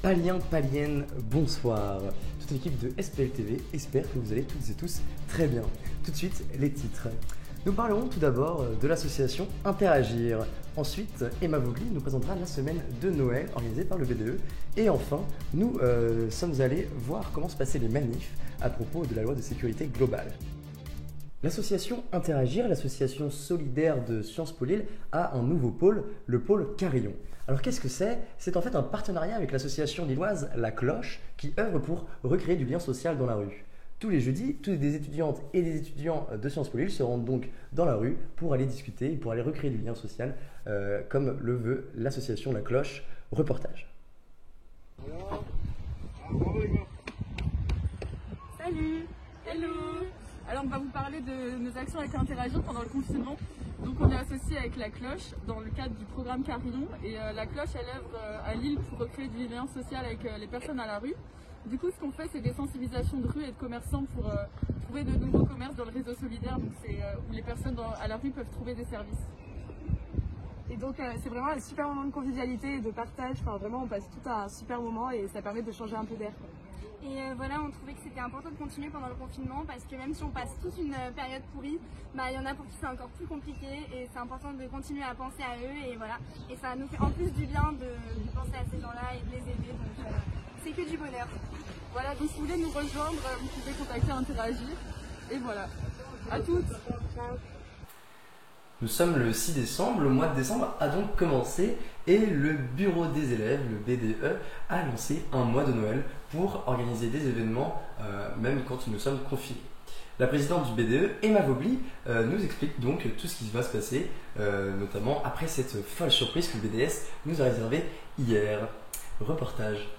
Paliens, Paliennes, bonsoir. Toute l'équipe de SPL TV espère que vous allez toutes et tous très bien. Tout de suite, les titres. Nous parlerons tout d'abord de l'association Interagir. Ensuite, Emma Vogli nous présentera la semaine de Noël organisée par le BDE. Et enfin, nous sommes allés voir comment se passaient les manifs à propos de la loi de sécurité globale. L'association Interagir, l'association solidaire de Sciences Po Lille, a un nouveau pôle, le pôle Carillon. Alors qu'est-ce que c'est ? C'est en fait un partenariat avec l'association lilloise La Cloche qui œuvre pour recréer du lien social dans la rue. Tous les jeudis, tous des étudiantes et des étudiants de Sciences Po Lille se rendent donc dans la rue pour aller discuter, pour aller recréer du lien social, comme le veut l'association La Cloche. Reportage. Salut. Hello. Alors on va vous parler de nos actions avec Interagir pendant le confinement. Donc on est associé avec La Cloche dans le cadre du programme Carillon et La Cloche elle œuvre à Lille pour recréer du lien social avec les personnes à la rue. Du coup ce qu'on fait c'est des sensibilisations de rue et de commerçants pour trouver de nouveaux commerces dans le réseau solidaire, donc c'est où les personnes à la rue peuvent trouver des services. Et donc c'est vraiment un super moment de convivialité et de partage, enfin vraiment on passe tout un super moment et ça permet de changer un peu d'air. Et voilà, on trouvait que c'était important de continuer pendant le confinement parce que même si on passe toute une période pourrie, il y en a pour qui c'est encore plus compliqué et c'est important de continuer à penser à eux et voilà. Et ça nous fait en plus du bien de penser à ces gens-là et de les aider, donc c'est que du bonheur. Voilà, donc si vous voulez nous rejoindre, vous pouvez contacter Interagir et voilà. À toutes. Ciao. Nous sommes le 6 décembre, le mois de décembre a donc commencé et le bureau des élèves, le BDE, a lancé un mois de Noël pour organiser des événements, même quand nous sommes confinés. La présidente du BDE, Emma Vogli, nous explique donc tout ce qui va se passer, notamment après cette folle surprise que le BDS nous a réservée hier. Reportage.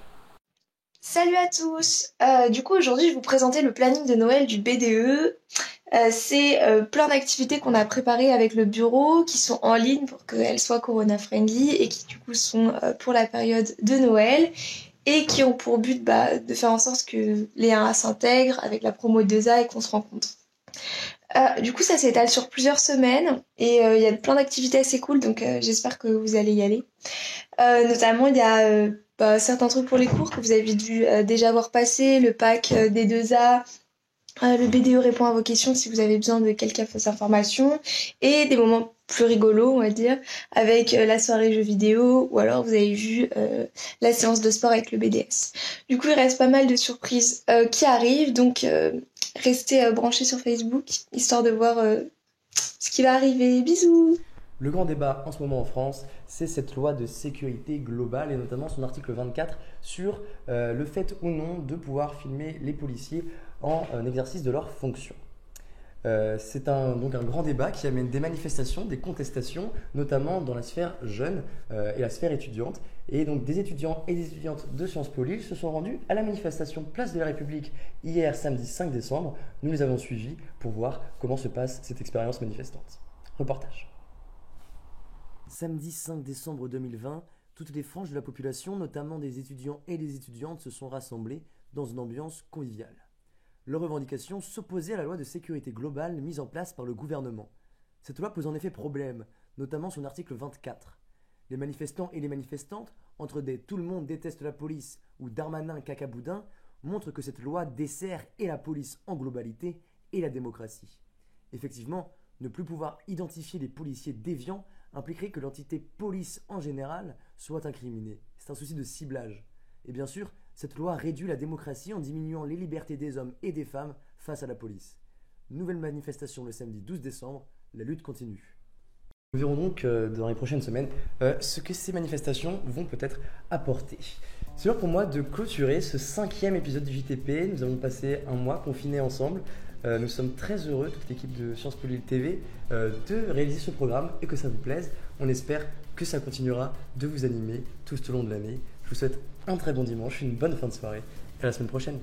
Salut à tous. Du coup aujourd'hui je vais vous présenter le planning de Noël du BDE. C'est plein d'activités qu'on a préparées avec le bureau qui sont en ligne pour qu'elles soient corona friendly et qui du coup sont pour la période de Noël et qui ont pour but de faire en sorte que les 1A s'intègrent avec la promo 2A et qu'on se rencontre. Du coup ça s'étale sur plusieurs semaines et il y a plein d'activités assez cool, donc j'espère que vous allez y aller. Notamment il y a certains trucs pour les cours que vous avez dû déjà voir passer, le pack des 2A, le BDE répond à vos questions si vous avez besoin de quelques informations, et des moments plus rigolos on va dire, avec la soirée jeux vidéo, ou alors vous avez vu la séance de sport avec le BDS. Du coup il reste pas mal de surprises qui arrivent, donc restez branchés sur Facebook, histoire de voir ce qui va arriver. Bisous. Le grand débat en ce moment en France, c'est cette loi de sécurité globale et notamment son article 24 sur le fait ou non de pouvoir filmer les policiers en exercice de leurs fonctions. C'est donc un grand débat qui amène des manifestations, des contestations, notamment dans la sphère jeune et la sphère étudiante. Et donc des étudiants et des étudiantes de Sciences Po Lille se sont rendus à la manifestation Place de la République hier samedi 5 décembre. Nous les avons suivis pour voir comment se passe cette expérience manifestante. Reportage. Samedi 5 décembre 2020, toutes les franges de la population, notamment des étudiants et des étudiantes, se sont rassemblées dans une ambiance conviviale. Leurs revendications s'opposaient à la loi de sécurité globale mise en place par le gouvernement. Cette loi pose en effet problème, notamment son article 24. Les manifestants et les manifestantes, entre des « tout le monde déteste la police » ou « Darmanin cacaboudin », montrent que cette loi dessert et la police en globalité et la démocratie. Effectivement, ne plus pouvoir identifier les policiers déviants impliquerait que l'entité police en général soit incriminée. C'est un souci de ciblage. Et bien sûr, cette loi réduit la démocratie en diminuant les libertés des hommes et des femmes face à la police. Nouvelle manifestation le samedi 12 décembre, la lutte continue. Nous verrons donc dans les prochaines semaines ce que ces manifestations vont peut-être apporter. C'est l'heure pour moi de clôturer ce 5e épisode du JTP. Nous avons passé un mois confinés ensemble. Nous sommes très heureux, toute l'équipe de Sciences Po Lille TV, de réaliser ce programme et que ça vous plaise. On espère que ça continuera de vous animer tout au long de l'année. Je vous souhaite un très bon dimanche, une bonne fin de soirée et à la semaine prochaine.